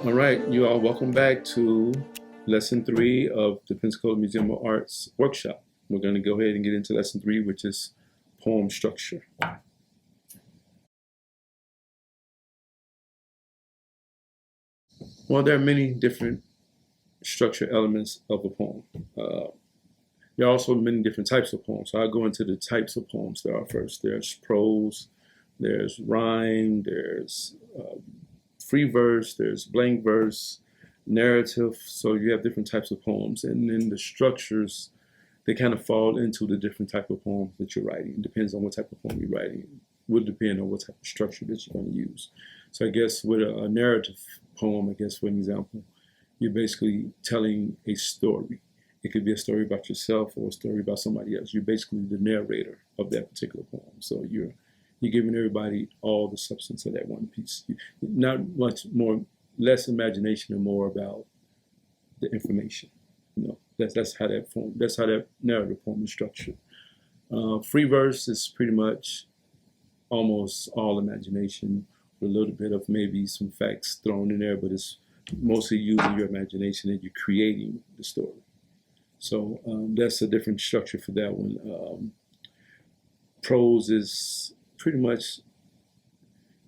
All right, you all, welcome back to lesson 3 of the Pensacola Museum of Art's workshop. We're going to go ahead and get into lesson 3, which is poem structure. Well, there are many different structure elements of a poem. There are also many different types of poems. So I'll go into the types of poems there are first. There's prose, there's rhyme, there's free verse, there's blank verse, narrative. So you have different types of poems. And then the structures, they kind of fall into the different type of poems that you're writing. It depends on what type of poem you're writing. It would depend on what type of structure that you're going to use. So I guess with a narrative poem, I guess for an example, you're basically telling a story. It could be a story about yourself or a story about somebody else. You're basically the narrator of that particular poem. So you're giving everybody all the substance of that one piece. Not much more, less imagination and more about the information. You know, that's how that narrative poem is structured. Free verse is pretty much almost all imagination, with a little bit of maybe some facts thrown in there, but it's mostly using your imagination and you're creating the story. So that's a different structure for that one. Prose is pretty much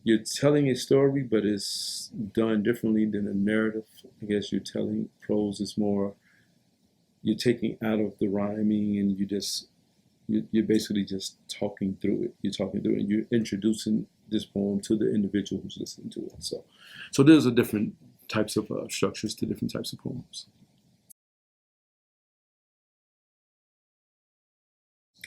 you're telling a story, but it's done differently than a narrative. I guess prose is more, you're taking out of the rhyming and you're basically just talking through it. You're talking through it and you're introducing this poem to the individual who's listening to it. So there's a different types of structures to different types of poems.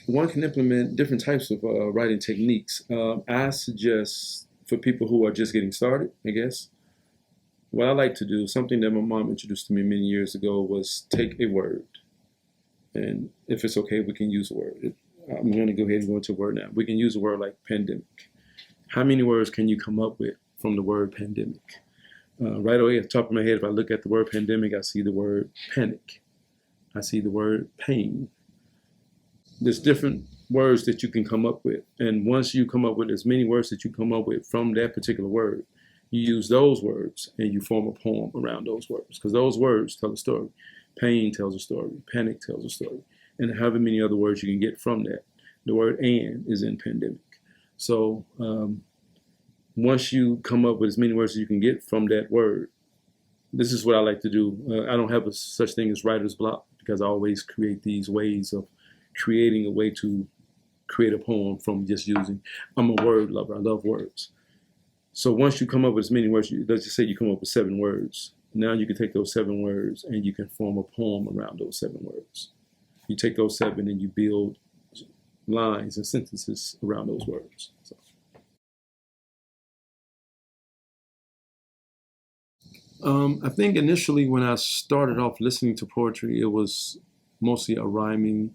One can implement different types of writing techniques. I suggest for people who are just getting started, I guess, what I like to do, something that my mom introduced to me many years ago, was take a word. And if it's okay, we can use a word. I'm going to go ahead and go into a word now. We can use a word like pandemic. How many words can you come up with from the word pandemic? Right away at the top of my head, if I look at the word pandemic, I see the word panic. I see the word pain. There's different words that you can come up with. And once you come up with as many words that you come up with from that particular word, you use those words and you form a poem around those words, because those words tell a story. Pain tells a story. Panic tells a story. And however many other words you can get from that. The word "and" is in pandemic. So once you come up with as many words as you can get from that word, this is what I like to do. I don't have such thing as writer's block, because I always create these ways of creating a way to create a poem from just using. I'm a word lover. I love words. So once you come up with as many words, let's just say you come up with 7 words. Now you can take those 7 words and you can form a poem around those 7 words. You take those 7 and you build lines and sentences around those words. So. I think initially when I started off listening to poetry, it was mostly a rhyming.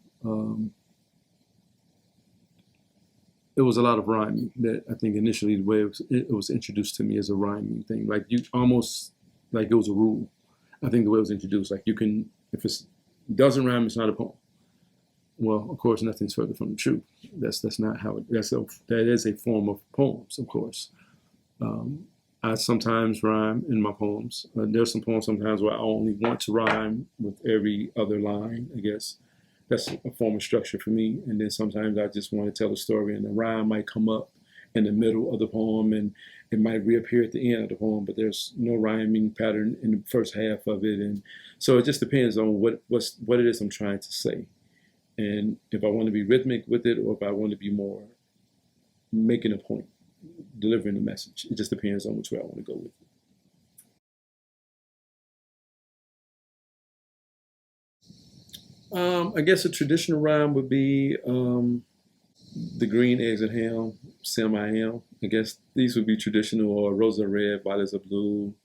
It was a lot of rhyming that I think initially the way it was introduced to me as a rhyming thing, like you almost like it was a rule. I think the way it was introduced, like you can, if it doesn't rhyme, it's not a poem. Well, of course, nothing's further from the truth. That's not how it. That is a form of poems, of course. I sometimes rhyme in my poems. There's some poems sometimes where I only want to rhyme with every other line, I guess. That's a form of structure for me. And then sometimes I just want to tell a story and the rhyme might come up in the middle of the poem and it might reappear at the end of the poem, but there's no rhyming pattern in the first half of it. And so it just depends on what it is I'm trying to say. And if I want to be rhythmic with it or if I want to be more making a point, delivering a message. It just depends on which way I want to go with it. I guess a traditional rhyme would be the green eggs and ham, Sam I am. I guess these would be traditional, or roses are red, violets are blue.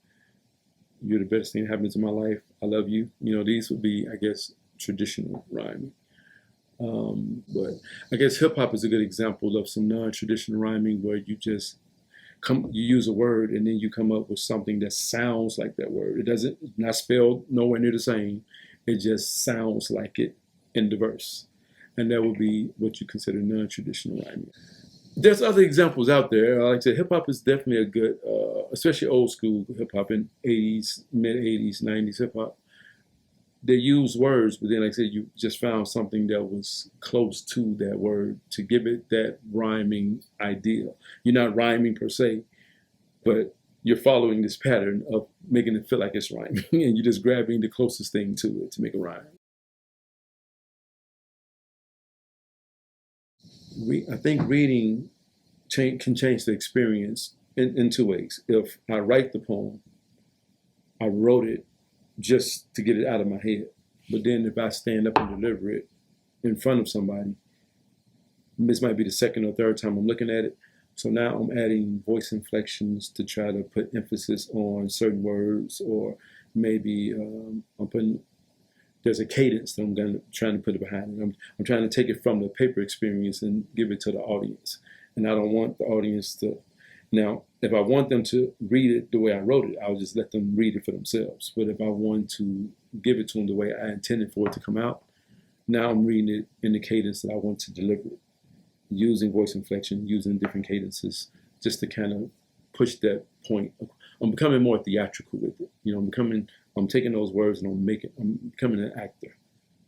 You're the best thing that happened to my life. I love you. You know, these would be, I guess, traditional rhyming. But I guess hip hop is a good example of some non-traditional rhyming where you just you use a word and then you come up with something that sounds like that word. It's not spelled nowhere near the same. It just sounds like it in the verse. and that would be what you consider non-traditional rhyming. There's other examples out there. Like I said, hip hop is definitely a good, especially old school hip hop in '80s, mid '80s, '90s hip hop. They use words, but then, like I said, you just found something that was close to that word to give it that rhyming idea. You're not rhyming per se, but you're following this pattern of making it feel like it's rhyming, and you're just grabbing the closest thing to it to make a rhyme. I think reading can change the experience in two ways. If I write the poem, I wrote it just to get it out of my head. But then if I stand up and deliver it in front of somebody, this might be the second or third time I'm looking at it. So now I'm adding voice inflections to try to put emphasis on certain words, or maybe there's a cadence that trying to put it behind it. I'm trying to take it from the paper experience and give it to the audience. And I don't want the audience to, now, if I want them to read it the way I wrote it, I'll just let them read it for themselves. But if I want to give it to them the way I intended for it to come out, now I'm reading it in the cadence that I want to deliver it, using voice inflection, using different cadences, just to kind of push that point. I'm becoming more theatrical with it. I'm taking those words and I'm becoming an actor.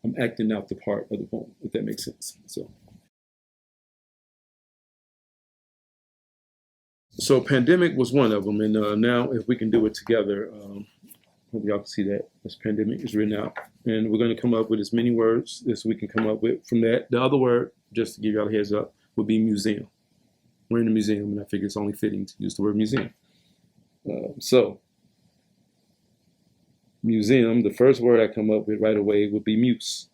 I'm acting out the part of the poem, if that makes sense. So pandemic was one of them, and now if we can do it together, hope y'all can see that this pandemic is written out, and we're going to come up with as many words as we can come up with from that. The other word, just to give y'all a heads up, would be museum. We're in a museum, and I figure it's only fitting to use the word museum. So museum, the first word I come up with right away would be muse,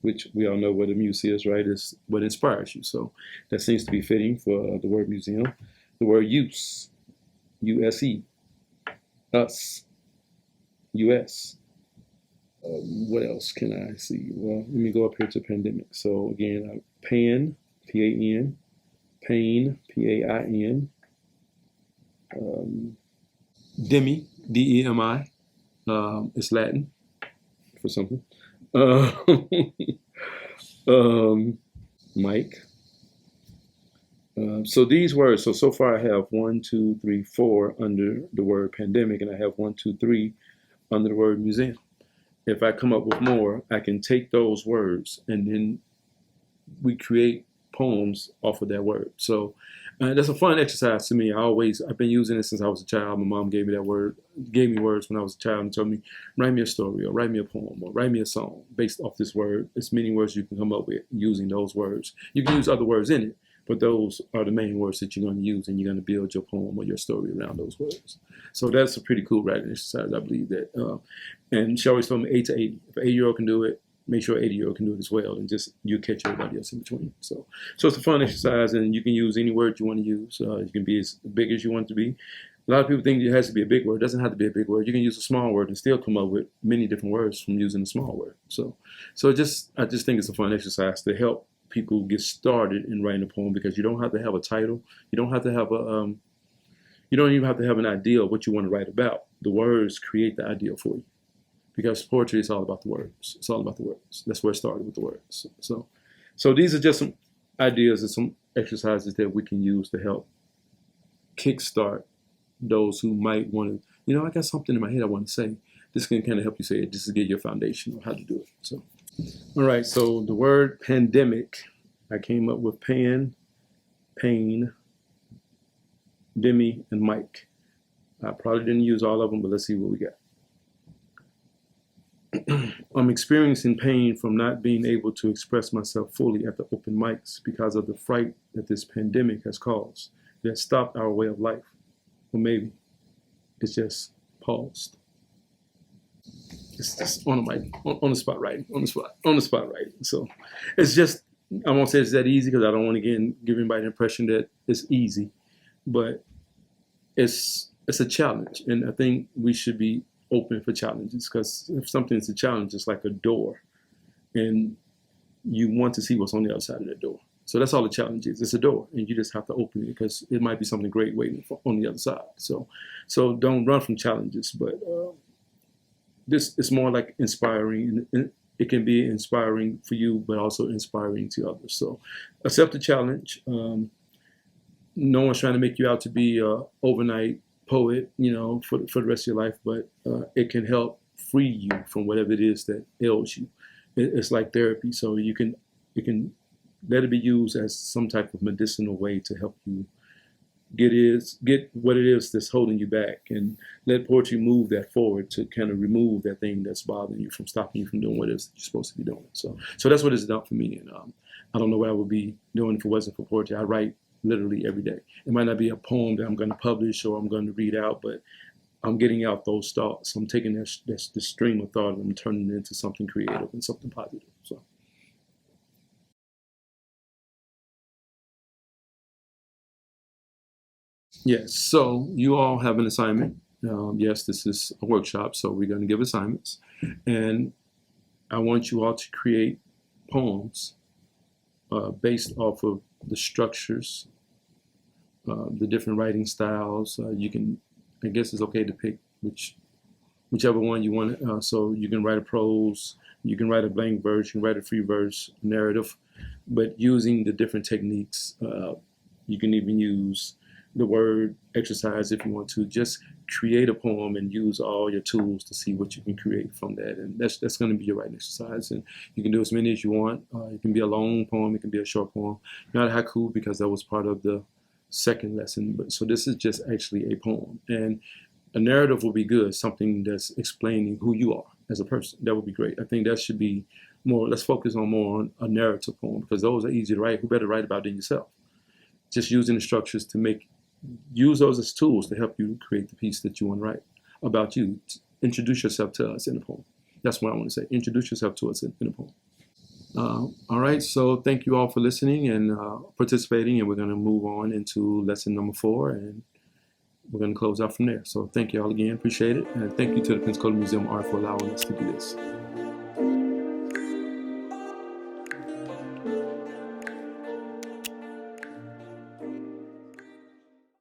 which we all know what a muse is, right? It's what inspires you. So that seems to be fitting for the word museum. The word use, U-S-E, us, U-S. What else can I see? Well, let me go up here to pandemic. So again, pan, P-A-N, pain, P-A-I-N, demi, D-E-M-I, it's Latin for something. Mike. So these words, so far I have 1, 2, 3, 4 under the word pandemic, and I have 1, 2, 3 under the word museum. If I come up with more, I can take those words and then we create poems off of that word. So that's a fun exercise to me. I've been using it since I was a child. My mom gave me words when I was a child and told me, write me a story or write me a poem or write me a song based off this word. As many words you can come up with using those words. You can use other words in it, but those are the main words that you're going to use, and you're going to build your poem or your story around those words. So that's a pretty cool writing exercise. I believe that. And she always told me 8 to 80. If an 8-year-old can do it, make sure an 80-year-old can do it as well, and just you catch everybody else in between. So it's a fun exercise, and you can use any word you want to use. You can be as big as you want it to be. A lot of people think it has to be a big word. It doesn't have to be a big word. You can use a small word and still come up with many different words from using a small word. I just think it's a fun exercise to help people get started in writing a poem, because you don't have to have a title. You don't have to have you don't even have to have an idea of what you want to write about. The words create the idea for you. Because poetry is all about the words. It's all about the words. That's where it started, with the words. So these are just some ideas and some exercises that we can use to help kickstart those who might want to, I got something in my head I want to say. This can kind of help you say it, just to get your foundation on how to do it. So, all right, so the word pandemic, I came up with pan, pain, demi, and Mike. I probably didn't use all of them, but let's see what we got. I'm experiencing pain from not being able to express myself fully at the open mics because of the fright that this pandemic has caused. It has stopped our way of life. Or maybe it's just paused. It's just on the mic, on the spot writing, on the spot writing. So it's just, I won't say it's that easy, because I don't want to give anybody the impression that it's easy, but it's a challenge. And I think we should be open for challenges, because if something is a challenge, it's like a door, and you want to see what's on the other side of that door. So that's all the challenge is. It's a door, and you just have to open it, because it might be something great waiting on the other side. So don't run from challenges, but this is more like inspiring and it can be inspiring for you, but also inspiring to others. So accept the challenge. No one's trying to make you out to be a overnight poet, for the rest of your life, but it can help free you from whatever it is that ails you. It's like therapy, so you can let it be used as some type of medicinal way to help you get what it is that's holding you back, and let poetry move that forward to kind of remove that thing that's bothering you, from stopping you from doing what it is you're supposed to be doing. So that's what it's done for me, and I don't know what I would be doing if it wasn't for poetry. I write literally every day. It might not be a poem that I'm going to publish or I'm going to read out, but I'm getting out those thoughts. I'm taking this stream of thought and I'm turning it into something creative and something positive. So. Yes, so you all have an assignment. Yes, this is a workshop, so we're going to give assignments. And I want you all to create poems based off of the structures, the different writing styles. You can, I guess it's okay to pick whichever one you want. So you can write a prose, you can write a blank verse, you can write a free verse, narrative, but using the different techniques. You can even use the word exercise if you want to. Just create a poem and use all your tools to see what you can create from that. And that's going to be your writing exercise. And you can do as many as you want. It can be a long poem, it can be a short poem. Not a haiku, because that was part of the second lesson. But so this is just actually a poem. And a narrative will be good, something that's explaining who you are as a person. That would be great. I think that should be more, let's focus on more on a narrative poem, because those are easy to write. Who better write about than yourself? Just using the structures to use those as tools to help you create the piece that you want to write about you. Introduce yourself to us in a poem. That's what I want to say. Introduce yourself to us in a poem. All right, so thank you all for listening and participating, and we're going to move on into lesson number 4, and we're going to close out from there. So thank you all again, appreciate it, and thank you to the Pensacola Museum of Art for allowing us to do this.